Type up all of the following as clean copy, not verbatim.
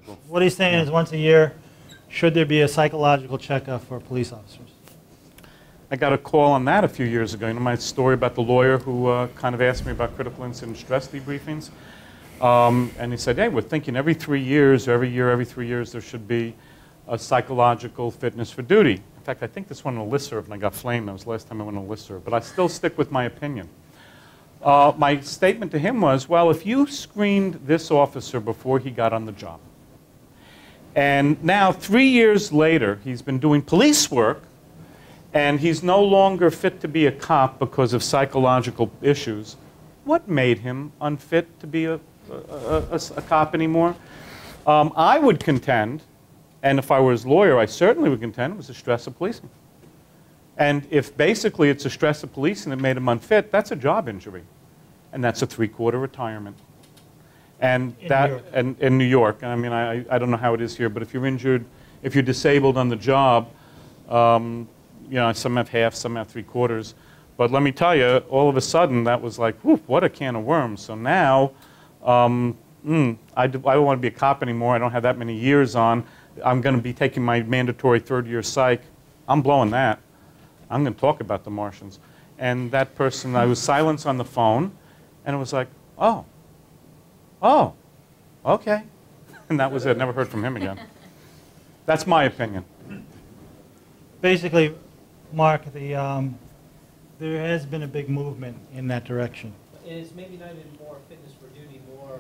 psychological. What he's saying is once a year, should there be a psychological checkup for police officers? I got a call on that a few years ago. You know my story about the lawyer who kind of asked me about critical incident stress debriefings? And he said, hey, we're thinking every 3 years, or every 3 years, there should be a psychological fitness for duty. In fact, I think this went on a listserv, and I got flamed. That was the last time I went on a listserv. But I still stick with my opinion. My statement to him was, well, if you screened this officer before he got on the job, and now 3 years later, he's been doing police work, and he's no longer fit to be a cop because of psychological issues, what made him unfit to be a cop anymore? I would contend, and if I were his lawyer, I certainly would contend it was the stress of policing. And if basically it's a stress of policing that made him unfit, that's a job injury. And that's a 3-quarter retirement. And in New York. I mean, I don't know how it is here, but if you're injured, if you're disabled on the job, you know, some have half, some have 3/4. But let me tell you, all of a sudden, that was like, whew, what a can of worms. So now, I don't want to be a cop anymore. I don't have that many years on. I'm going to be taking my mandatory 3rd-year psych. I'm blowing that. I'm going to talk about the Martians. And that person, I was silenced on the phone, and it was like, oh, okay. And that was it. Never heard from him again. That's my opinion. Basically, Mark, there has been a big movement in that direction. It is maybe not even more fitness for duty, more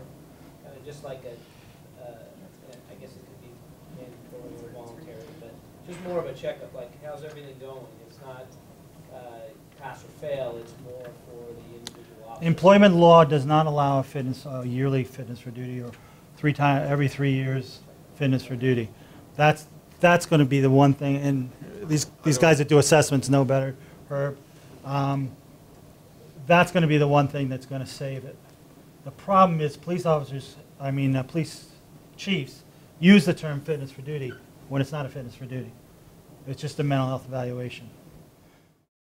kind of just like I guess it could be mandatory or voluntary, but just more of a checkup, like how's everything going? It's not pass or fail, it's more for the individual officer. Employment law does not allow a yearly fitness for duty or every 3 years fitness for duty. That's going to be the one thing, and these guys that do assessments know better. That's going to be the one thing that's going to save it. The problem is police chiefs use the term fitness for duty when it's not a fitness for duty. It's just a mental health evaluation.